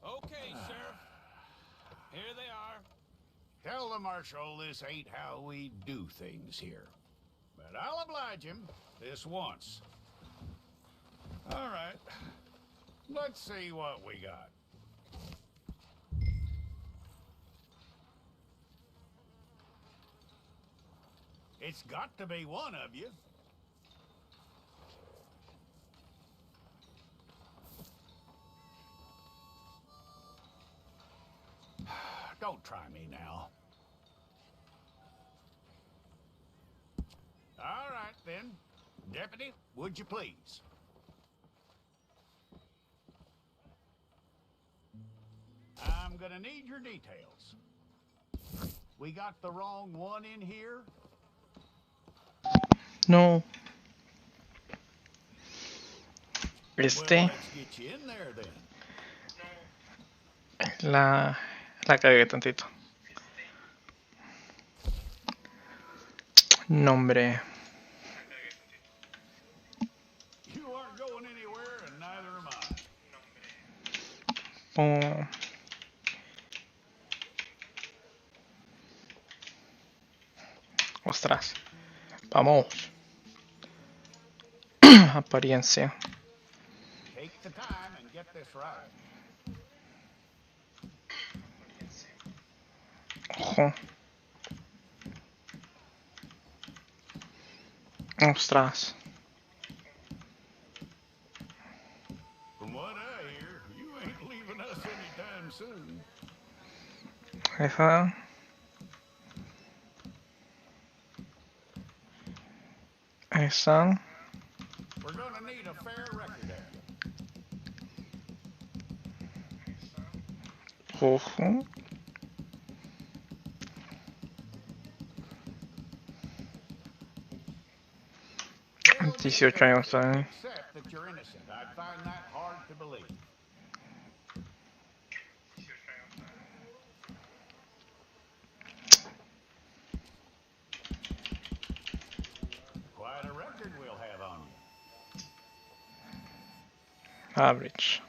Okay, Sheriff. Here they are. Tell the Marshal this ain't how we do things here. But I'll oblige him this once. All right. Let's see what we got. It's got to be one of you. Don't try me now. All right, then. Deputy, would you please? I'm gonna need your details. We got the wrong one in here? No. Well, Este, let's get you in there then. la cagué tantito. Nombre. You aren't going anywhere, and neither am I. Oh. Ostras. Vamos. Apariencia. Take the time and get this right. Ojo. Ostras. From what I hear, you ain't leaving us anytime soon. Esa. Esa. We're gonna need a fair record of you. Ojo. Well, 18 años también. Except that you're innocent. I find that hard to believe. Quite a record we'll have on you. Average.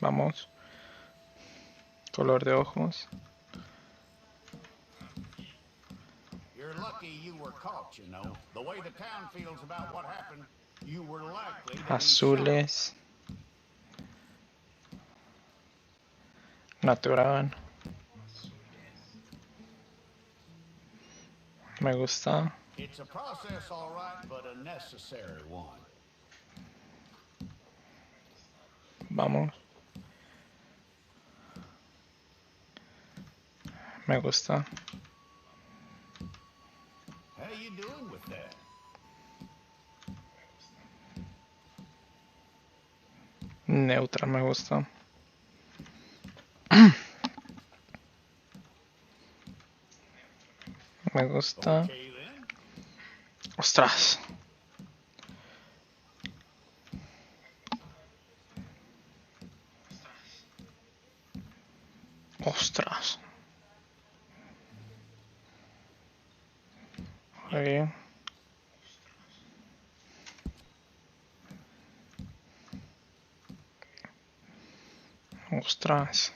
Vamos. Color de ojos. You're lucky you were caught, you know. The way the town feels about what happened, you were likely to be Azules. Natural. Me gusta. It's a process, all right, but a necessary one. Vamos. Me gusta. How you doing with that? Neutra me gusta. Me gusta. Okay, then. Ostras. Ostras. Ahí. Ostras.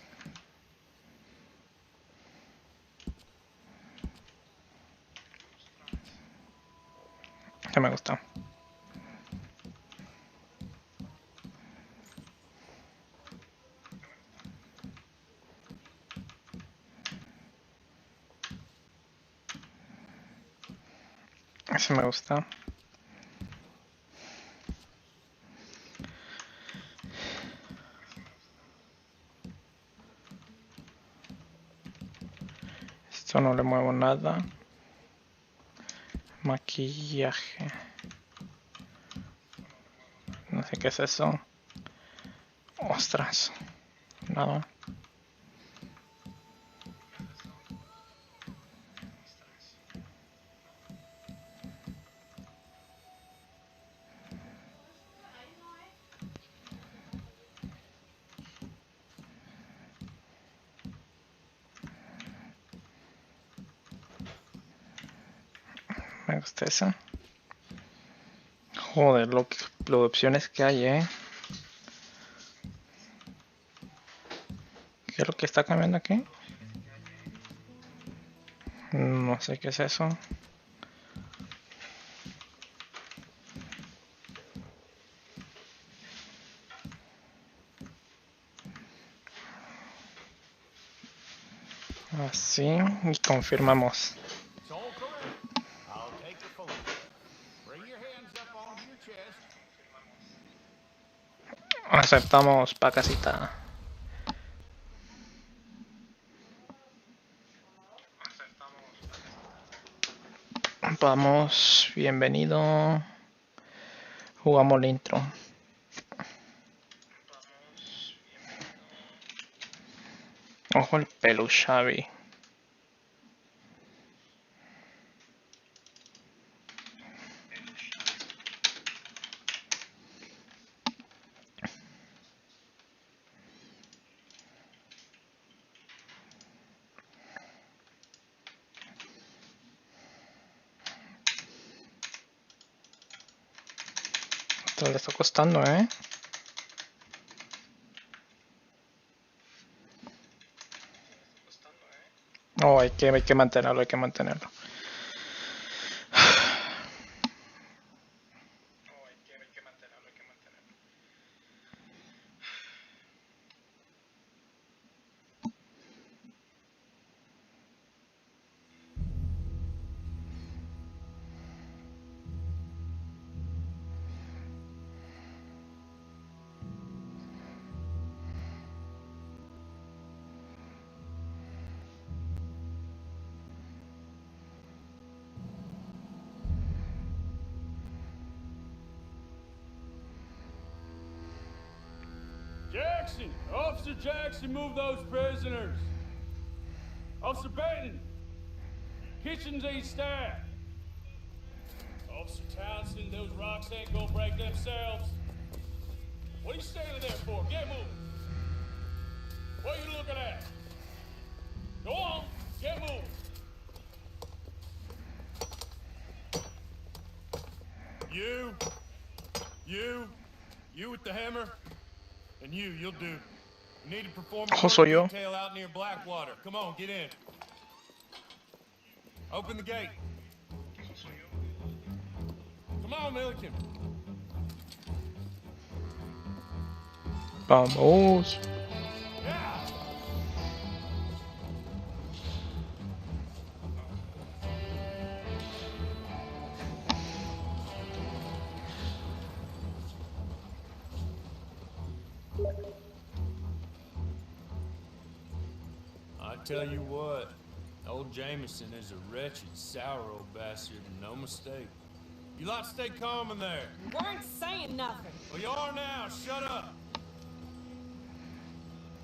Que me gusta. Ese me gusta. Esto no le muevo nada. Maquillaje. No sé qué es eso. Ostras. Nada. Me gusta esa. Joder, lo de opciones que hay, ¿Qué es lo que está cambiando aquí? No sé qué es eso. Así, y confirmamos. It's all correct. I'll take the phone. Bring your hands up onto your chest. Aceptamos pa' casita. Vamos, bienvenido. Jugamos el intro. Ojo el pelo, Xavi. Esto le está costando, ¿eh? No, hay que mantenerlo, hay que mantenerlo. Jackson! Officer Jackson, move those prisoners! Officer Baden! Kitchens ain't staffed! Officer Townsend, those rocks ain't gonna break themselves. What are you standing there for? Get moving! What are you looking at? Go on, get moving! You with the hammer? And you'll do. You need to perform a Ojo, soy yo. detail out near Blackwater. Come on, get in. Open the gate. Come on, Milliken. Vamos. Yeah. I tell you what, old Jameson is a wretched, sour old bastard, and no mistake. You lot stay calm in there. You weren't saying nothing. Well, you are now. Shut up.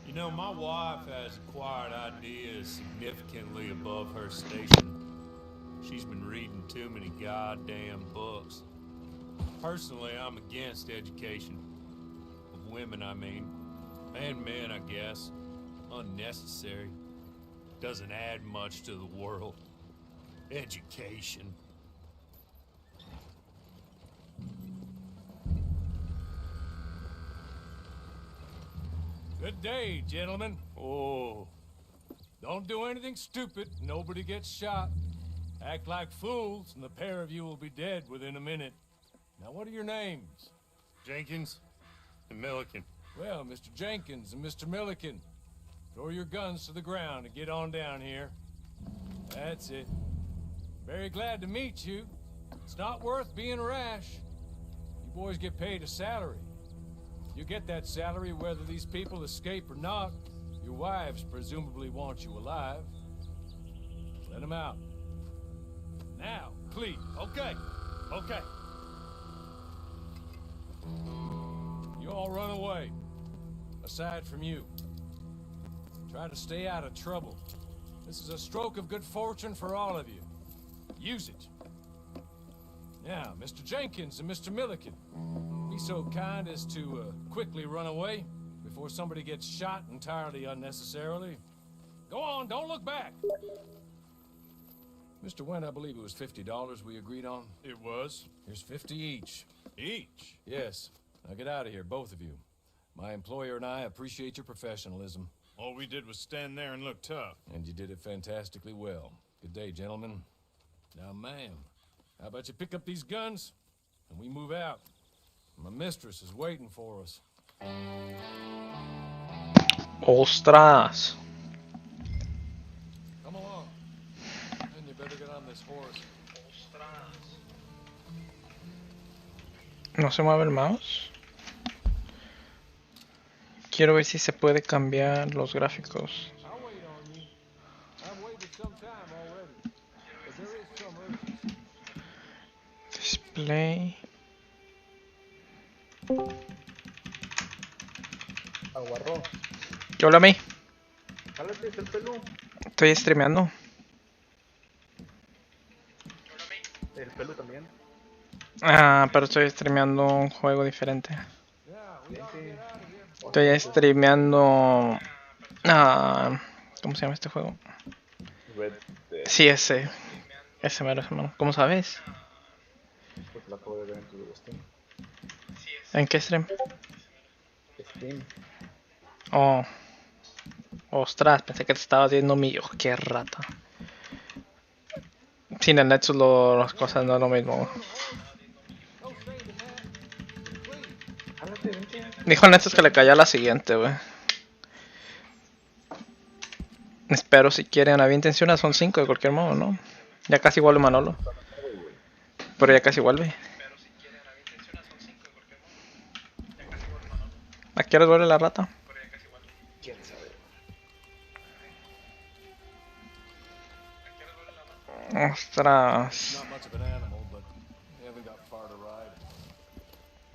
You know, my wife has acquired ideas significantly above her station. She's been reading too many goddamn books. Personally, I'm against education. Of women, I mean. And men, I guess. Unnecessary. Doesn't add much to the world. Education. Good day, gentlemen. Oh. Don't do anything stupid. Nobody gets shot. Act like fools, and the pair of you will be dead within a minute. Now, what are your names? Jenkins and Milliken. Well, Mr. Jenkins and Mr. Milliken, throw your guns to the ground and get on down here. That's it. Very glad to meet you. It's not worth being rash. You boys get paid a salary. You get that salary whether these people escape or not. Your wives presumably want you alive. Let them out. Now, please. Okay. Okay. You all run away. Aside from you. Try to stay out of trouble. This is a stroke of good fortune for all of you. Use it. Now, Mr. Jenkins and Mr. Milliken, be so kind as to quickly run away before somebody gets shot entirely unnecessarily. Go on, don't look back. Mr. Wynn, I believe it was $50 we agreed on. It was. Here's 50 each. Each? Yes. Now get out of here, both of you. My employer and I appreciate your professionalism. All we did was stand there and look tough. And you did it fantastically well. Good day, gentlemen. Now, ma'am, how about you pick up these guns and we move out? My mistress is waiting for us. Ostras. Come along. And you better get on this horse. No se mueve el mouse. Quiero ver si se puede cambiar los gráficos. I'll wait on you. I've waited some time already. But there is some urgency. Display. Aguarró. ¿Qué habla a mí? Jálate el pelo. Estoy streameando. El pelo también. Ah, pero estoy streameando un juego diferente. Yeah, we ought to get out of here. Estoy streameando... Ah, ¿cómo se llama este juego? Red Dead. Sí, ese. Ese mero, hermano. ¿Cómo sabes? Pues la acabo de ver en tu Steam. ¿En qué stream? Steam. Oh. Ostras, pensé que te estabas viendo mi... Oh, qué rata. Sin el Nexus las cosas no es lo mismo. Jálate, vente. Dijo el Nexus que le caía a la siguiente, güey. Espero si quieren, había intenciones, son 5 de cualquier modo, ¿no? Ya casi vuelve Manolo. Pero ya casi vuelve. ¿A qué hora vuelve la rata? ¿Quién sabe? Ostras. Not much of an animal, but we haven't got far to ride.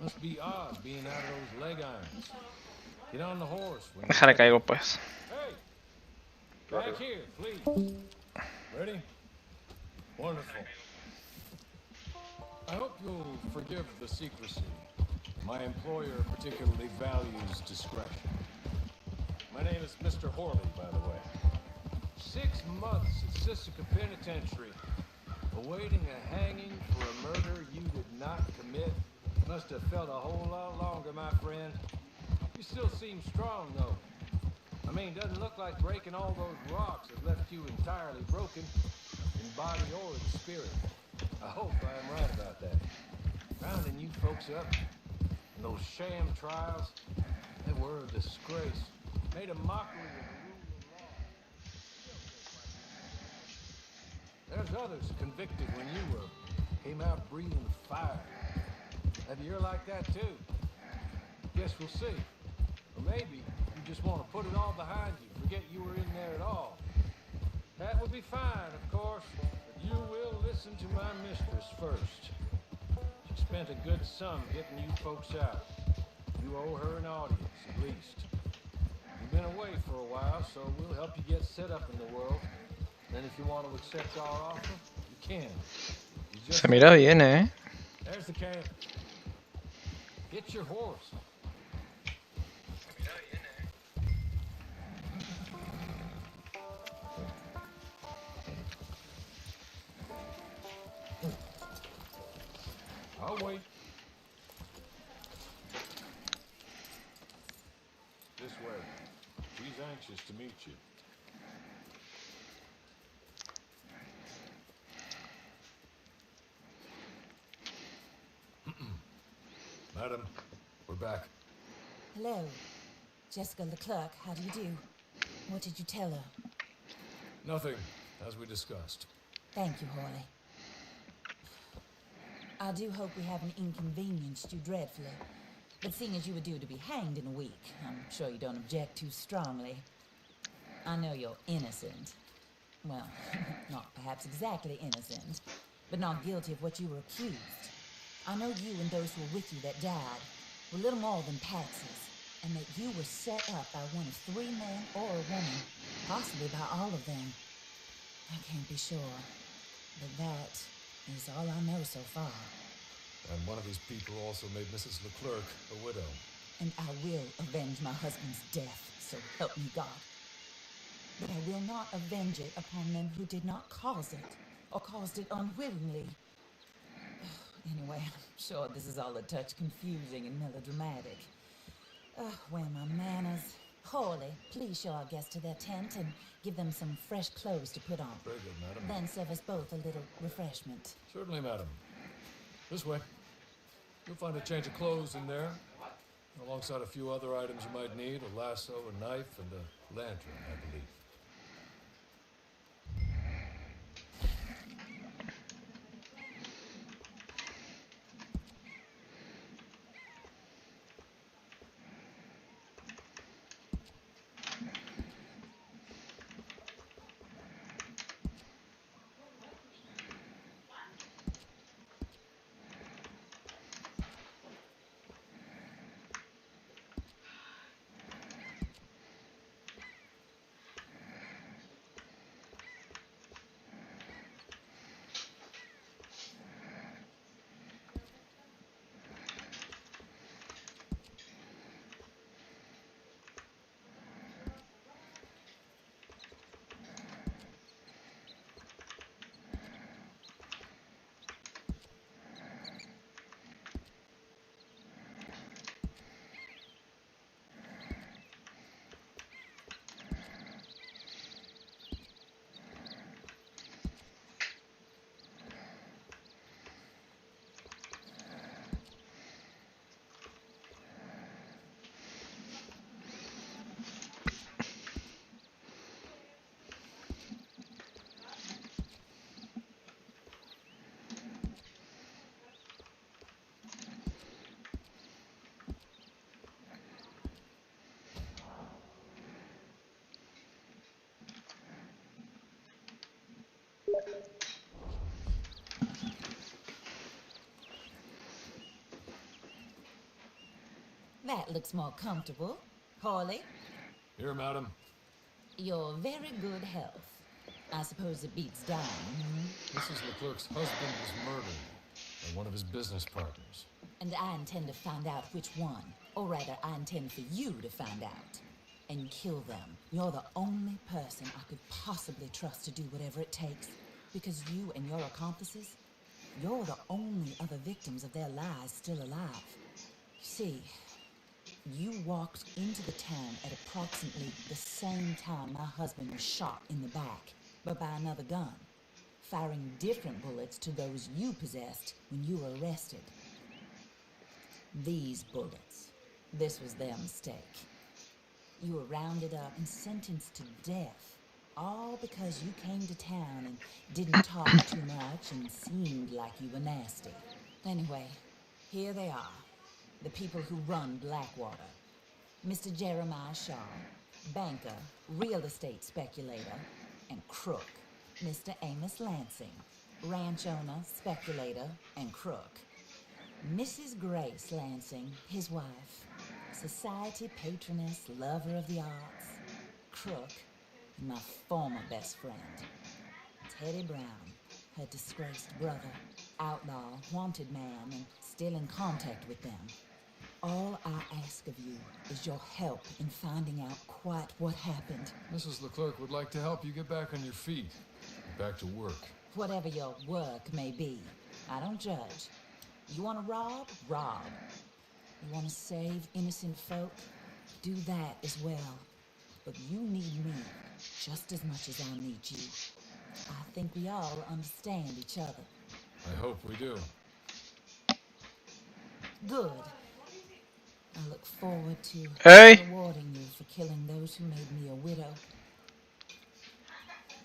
Must be odd being out of those leg irons. Get on the horse. When you're Déjale ready. caigo pues. Hey! Back here, please. Ready? Wonderful. I hope you'll forgive the secrecy. My employer particularly values discretion. My name is Mr. Horley, by the way. 6 months at Sisika Penitentiary, awaiting a hanging for a murder you did not commit. Must have felt a whole lot longer, my friend. You still seem strong, though. I mean, doesn't look like breaking all those rocks has left you entirely broken, in body or in spirit. I hope I am right about that. Rounding you folks up, and those sham trials, they were a disgrace. Made a mockery of the rule of law. There's others convicted when you were. Came out breathing fire. Maybe you're like that too. Guess we'll see. Or maybe you just want to put it all behind you, forget you were in there at all. That would be fine, of course, but you will listen to my mistress first. She spent a good sum getting you folks out. You owe her an audience, at least. You've been away for a while, so we'll help you get set up in the world. Then if you want to accept our offer, you can. You just Se mira bien, eh. There's the camp. Get your horse. I'll wait. This way. She's anxious to meet you. Madam, we're back. Hello. Jessica Leclerc, how do you do? What did you tell her? Nothing, as we discussed. Thank you, Horley. I do hope we haven't inconvenienced you dreadfully. But seeing as you were due to be hanged in a week, I'm sure you don't object too strongly. I know you're innocent. Well, not perhaps exactly innocent, but not guilty of what you were accused. I know you and those who were with you that died were little more than patsies, and that you were set up by one of 3 men or a woman, possibly by all of them. I can't be sure, but that is all I know so far. And one of his people also made Mrs. Leclerc a widow. And I will avenge my husband's death, so help me God. But I will not avenge it upon them who did not cause it, or caused it unwillingly. Anyway, I'm sure this is all a touch confusing and melodramatic. Where are my manners? Hawley, please show our guests to their tent and give them some fresh clothes to put on. Very good, madam. Then serve us both a little refreshment. Certainly, madam. This way. You'll find a change of clothes in there, alongside a few other items you might need, a lasso, a knife, and a lantern, I believe. That looks more comfortable. Hawley, Here, madam. your very good health. I suppose it beats dying. Mrs. Leclerc's husband was murdered by one of his business partners. And I intend to find out which one. Or rather, I intend for you to find out. And kill them. You're the only person I could possibly trust to do whatever it takes. Because you and your accomplices, you're the only other victims of their lies still alive. You see, you walked into the town at approximately the same time my husband was shot in the back, but by another gun, firing different bullets to those you possessed when you were arrested. These bullets, this was their mistake. You were rounded up and sentenced to death, all because you came to town and didn't talk too much and seemed like you were nasty. Anyway, here they are. The people who run Blackwater. Mr. Jeremiah Shaw, banker, real estate speculator, and crook. Mr. Amos Lansing, ranch owner, speculator, and crook. Mrs. Grace Lansing, his wife, society patroness, lover of the arts, crook, and my former best friend. Teddy Brown, her disgraced brother, outlaw, wanted man, and still in contact with them. All I ask of you is your help in finding out quite what happened. Mrs. Leclerc would like to help you get back on your feet. Get back to work. Whatever your work may be, I don't judge. You want to rob? Rob. You want to save innocent folk? Do that as well. But you need me just as much as I need you. I think we all understand each other. I hope we do. Good. I look forward to rewarding you for killing those who made me a widow.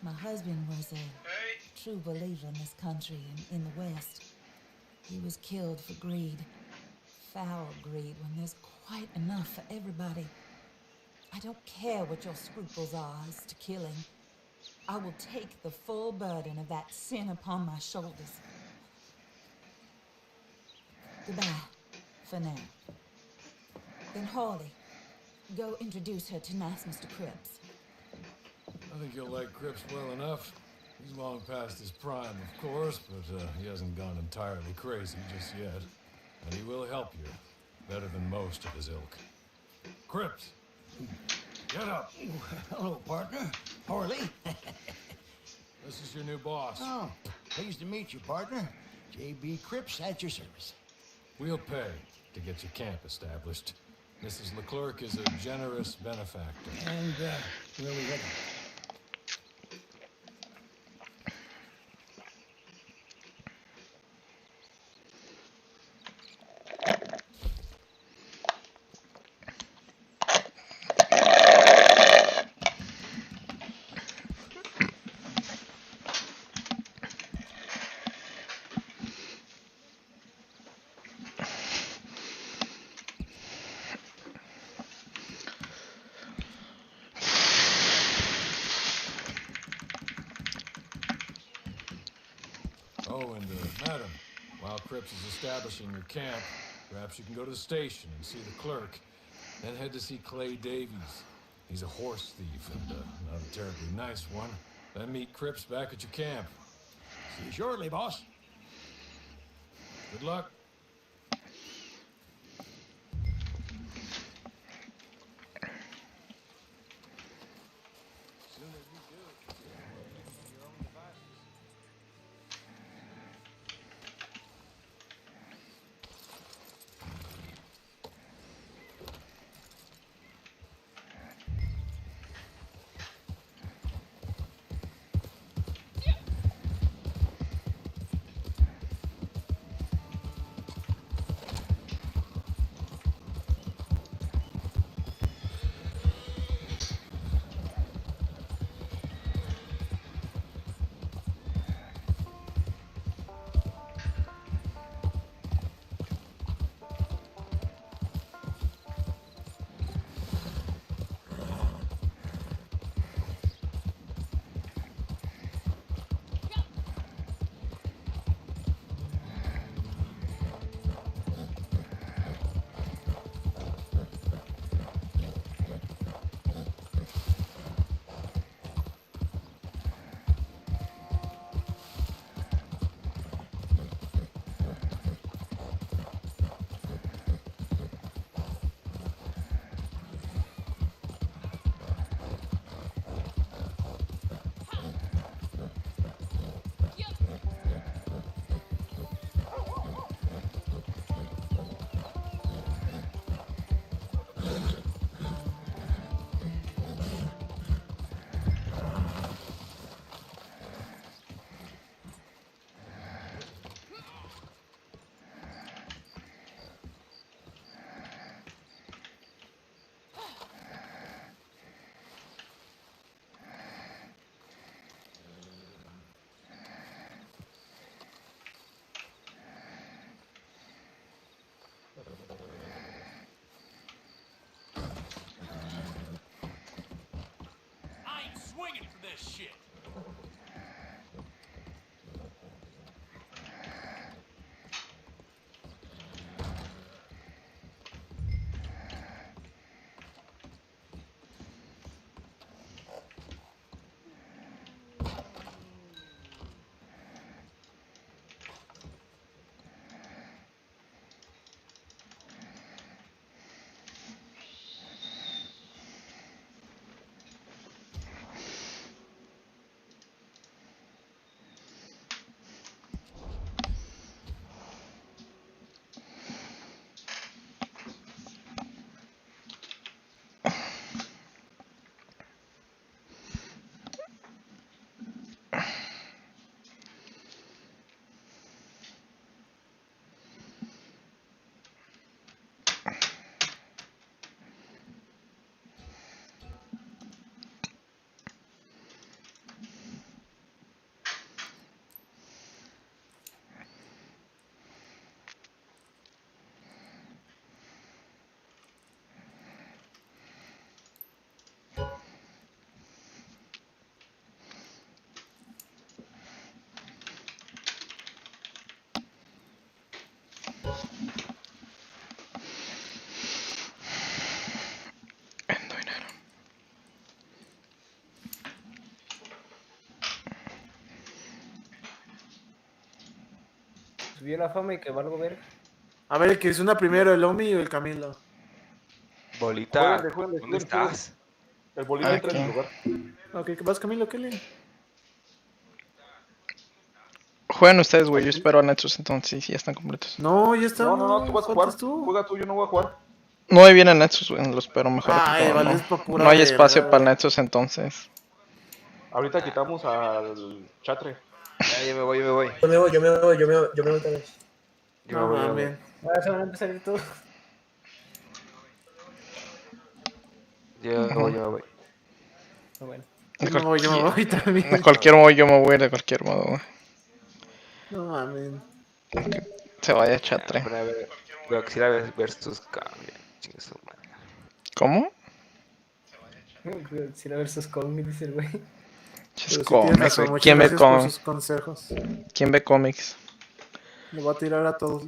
My husband was a true believer in this country and in the West. He was killed for greed. Foul greed when there's quite enough for everybody. I don't care what your scruples are as to killing. I will take the full burden of that sin upon my shoulders. Goodbye, for now. Then Hawley, go introduce her to nice Mr. Cripps. I think you'll like Cripps well enough. He's long past his prime, of course, but he hasn't gone entirely crazy just yet. And he will help you, better than most of his ilk. Cripps, get up. Hello, partner. Harley. This is your new boss. Oh, pleased to meet you, partner. J.B. Cripps at your service. We'll pay to get your camp established. Mrs. Leclerc is a generous benefactor. And, where are we heading? Oh, and madam, while Cripps is establishing your camp, perhaps you can go to the station and see the clerk, then head to see Clay Davies. He's a horse thief and not a terribly nice one. Then meet Cripps back at your camp. See you shortly, boss. Good luck. Swinging for this shit. Subió la fama y que valgo ver. A ver, que es una primero, el Omi o el Camilo. Bolita, Jueguenle, ¿dónde jueguenle. estás? El bolillo entra en Aquí. el lugar. Ok, ¿qué vas, Camilo? ¿Qué le? Juegan ustedes, güey. Yo espero a Nexus entonces, sí, ya están completos. No, ya está. No, tú vas a jugar. faltas tú. Juega tú, yo no voy a jugar. No hay bien en Nexus, güey, los pero mejor Ay, equipo, vale, no. es pa' pura No hay verga, espacio para güey. Nexus entonces. Ahorita quitamos al Chatre. Ya, yo me voy, yo me voy. Yo me voy también. Yo me No voy, yo me voy. mames. Ahora se van a empezar a ir todos. Yo me voy, yo me voy. Ah, bueno. Yo me voy también. De cualquier modo yo me voy de cualquier modo, güey. No mames. Se vaya Ya, Chatre. pero a ver, Godzilla versus Kong. Chingue su madre. ¿Cómo? Godzilla versus Kong, dice el güey. Chis Pero sí tienes cómics, razón, güey. muchas ¿Quién ve gracias por con... sus consejos. ¿Quién ve cómics? Le voy a tirar a todos.